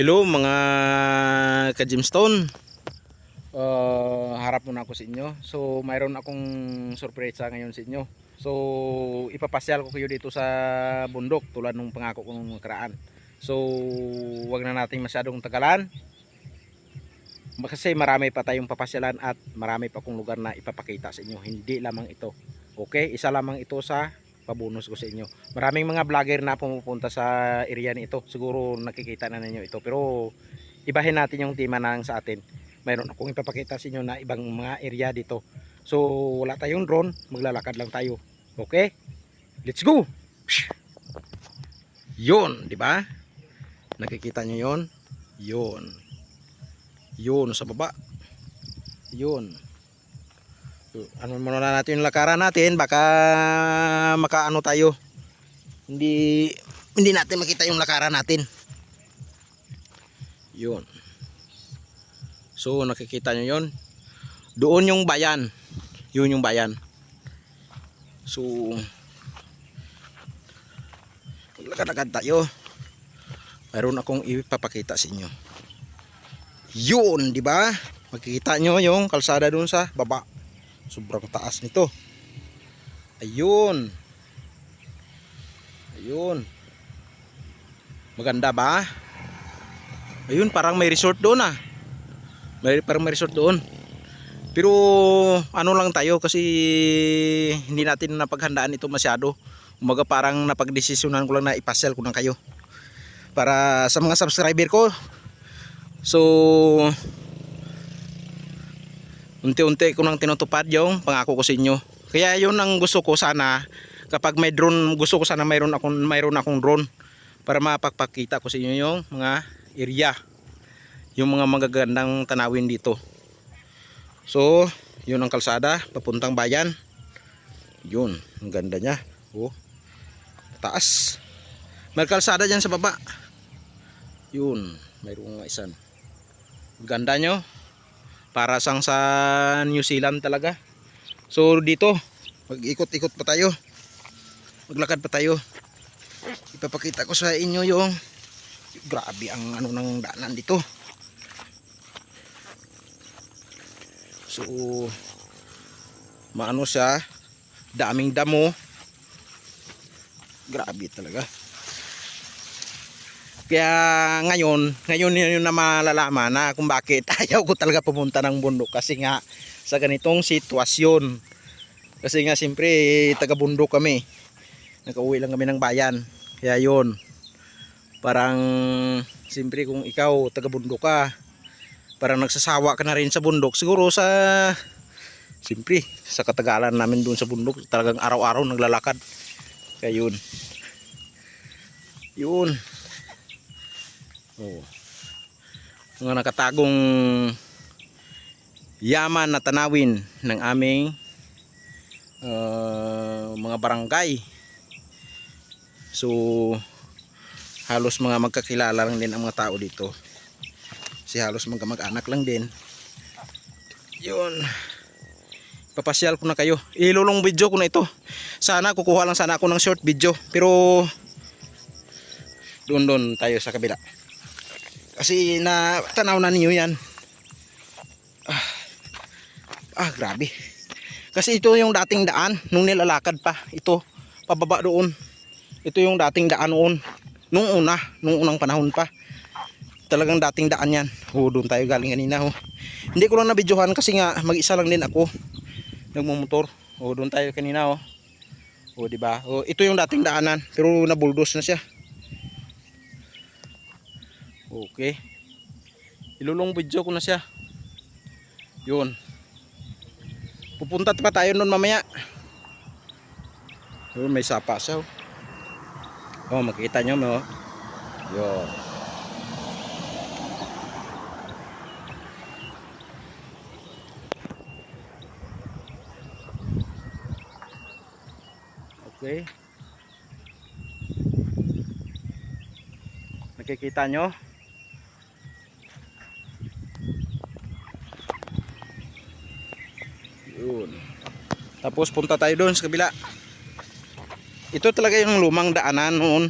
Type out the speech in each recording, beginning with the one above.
Hello mga ka-Gemstone. Harap muna ako sa inyo. So mayroon akong sorpresa ngayon sa inyo. So ipapasyal ko kayo dito sa bundok tulad ng pangako ko nung nakaraan. So wag na nating masyadong tagalan. Kasi marami pa tayong papasyalan at marami pa akong lugar na ipapakita sa inyo. Hindi lamang ito. Okay? Isa lamang ito sa pabonus ko sa inyo. Maraming mga vlogger na pumupunta sa area nito. Siguro nakikita na ninyo ito. Pero ibahin natin yung tema nang sa atin. Mayroon akong ipapakita sa inyo na ibang mga area dito. So wala tayong drone. Maglalakad lang tayo. Okay? Let's go! Yun, di ba? Nakikita nyo yun? Yun. Yun sa baba. Yun. Ano muna natin yung lakaran natin, baka makaano tayo. Hindi natin makita yung lakaran natin. Yun. So nakikita nyo yun. Doon yung bayan. Yun yung bayan. So lakad-lakad tayo. Mayroon akong ipapakita sa inyo. Yun, di ba? Makikita nyo yung kalsada doon sa baba. Sobrang taas nito. Ayun. Ayun. Maganda ba? Ayun, parang may resort doon ah. Parang may resort doon. Pero ano lang tayo kasi hindi natin napaghandaan ito masyado. Umaga parang napagdesisyonan ko lang na ipasyal ko lang kayo. Para sa mga subscriber ko. So unti-unti ko nang tinutupad yung pangako ko sa inyo. Kaya yun ang gusto ko sana, kapag may drone, gusto ko sana mayroon akong drone para mapagpakita ko sa inyo yung mga area, yung mga magagandang tanawin dito. So yun ang kalsada papuntang bayan. Yun, ang ganda niya. Oh, taas. May kalsada dyan sa baba. Yun, mayroong isan. Ganda nyo. Para sang sa New Zealand talaga. So dito mag-ikot-ikot pa tayo. Maglakad pa tayo. Ipapakita ko sa inyo yung grabe ang ano ng daanan dito. So maano siya, daming damo. Grabe talaga. Kaya ngayon yun na malalaman na kung bakit ayaw ko talaga pumunta ng bundok, kasi nga sa ganitong sitwasyon. Kasi nga siyempre taga bundok kami, nakauwi lang kami ng bayan. Kaya yun, parang siyempre kung ikaw taga bundok ka, parang nagsasawa ka na rin sa bundok. Siguro sa siyempre sa katagalan namin doon sa bundok, talagang araw-araw naglalakad. Kaya yun. Yun. Oh. Mga nakatagong yaman na tanawin ng aming mga barangay. So halos mga magkakilala lang din ang mga tao dito. Kasi halos mag-anak lang din. Yun. Papasyal ko na kayo. Ilulong video ko na ito. Sana kukuha lang sana ako ng short video. Pero doon tayo sa kabila. Kasi na tanaw na niyo yan. Grabe. Kasi ito yung dating daan nung nilalakad pa. Ito pababa doon. Ito yung dating daan noon. Nung unang panahon pa. Talagang dating daan yan. Doon tayo galing kanina. Hindi ko lang na-videohan kasi nga mag-isa lang din ako nagmumotor. Doon tayo kanina. Di ba? Ito yung dating daanan pero na-bulldoze na siya. Okay. Ilulong video ko na siya. Yun. Pupunta pa tayo nun mamaya. Yun, may sapa siya. Makikita nyo mo. Yun. Okay. Nakikita nyo. Yun. Tapos punta tayo doon sa kabila. Ito talaga yung lumang daanan noon.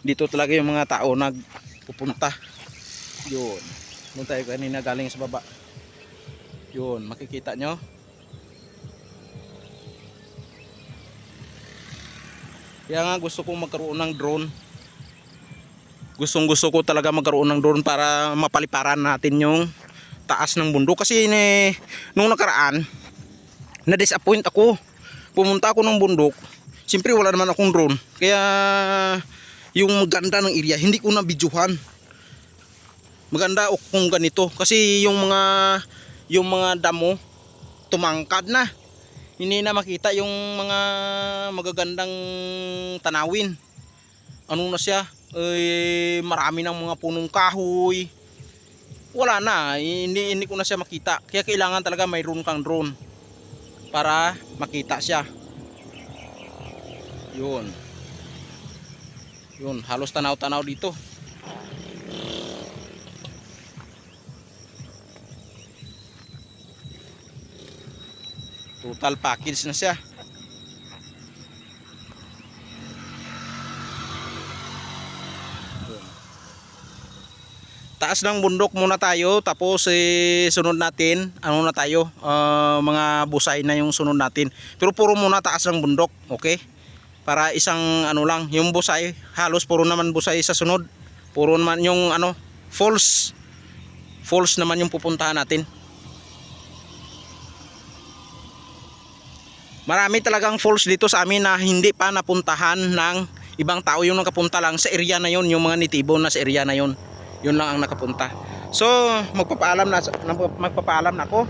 Dito talaga yung mga tao nagpupunta. Yun. Doon tayo kanina galing sa baba. Yun, makikita nyo. Kaya nga gusto kong magkaroon ng drone. Gustong gusto ko talaga magkaroon ng drone para mapaliparan natin yung taas ng bundok. Kasi nung nakaraan, na-disappoint ako. Pumunta ako ng bundok. Siyempre wala naman akong drone. Kaya yung ganda ng area, hindi ko na-videohan. Maganda kung ganito. Kasi yung mga damo, tumangkad na. Hindi na makita yung mga magagandang tanawin. Ano na siya? Marami ng mga punong kahoy. Wala na, hindi ko na siya makita. Kaya kailangan talaga mayroon kang drone para makita siya. Yun. Yun, halos tanaw-tanaw dito. Total package na siya. Taas ng bundok muna tayo, tapos sunod natin ano na tayo, mga busay na yung sunod natin. Pero puro muna taas ng bundok, okay? Para isang ano lang, yung busay halos puro naman busay sa sunod. Puro naman yung ano, falls naman yung pupuntahan natin. Marami talagang falls dito sa amin na hindi pa napuntahan ng ibang tao. Yung nakapunta lang sa area na yon, yung mga nitibo na sa area na yon, yun lang ang nakapunta. So magpapaalam na ako.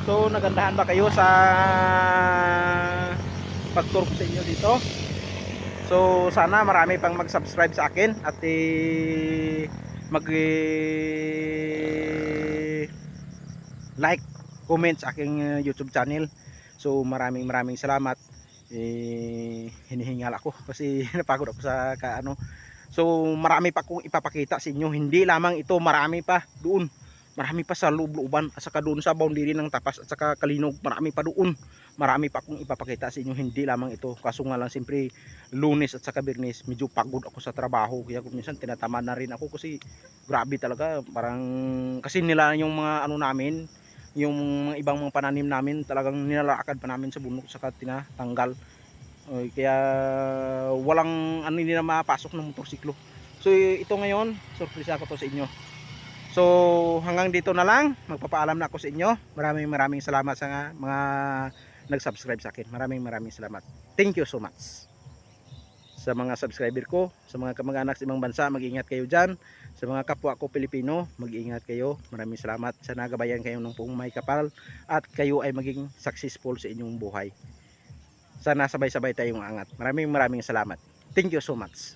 So nagandahan ba kayo sa pag-tour ko sa inyo dito? So sana marami pang mag-subscribe sa akin at like, comment sa aking YouTube channel. So maraming salamat. Hinihingal ako kasi napagod ako sa kaano. So marami pa akong ipapakita sa inyo. Hindi lamang ito, marami pa doon. Marami pa sa loob-looban at saka doon sa boundary ng Tapas at saka Kalinog. Marami pa doon. Marami pa akong ipapakita sa inyo. Hindi lamang ito. Kaso nga lang siyempre Lunes at saka Biyernes medyo pagod ako sa trabaho. Kaya kung minsan tinatamad na rin ako kasi grabe talaga. Parang kasi nila yung mga ano namin, yung mga ibang mga pananim namin talagang nilalakad pa namin sa bundok saka tinatanggal. Kaya walang ano, hindi na mapasok ng motorsiklo. So ito ngayon, surprise ako to sa inyo. So hanggang dito na lang, magpapaalam na ako sa inyo. Maraming salamat sa mga nag-subscribe sa akin. Maraming salamat. Thank you so much. Sa mga subscriber ko, sa mga kamag-anak sa ibang bansa, mag-ingat kayo dyan. Sa mga kapwa ko Pilipino, mag-ingat kayo. Maraming salamat. Sana gabayan kayo ng pong may kapal at kayo ay maging successful sa inyong buhay. Sana sabay-sabay tayong angat. Maraming salamat. Thank you so much.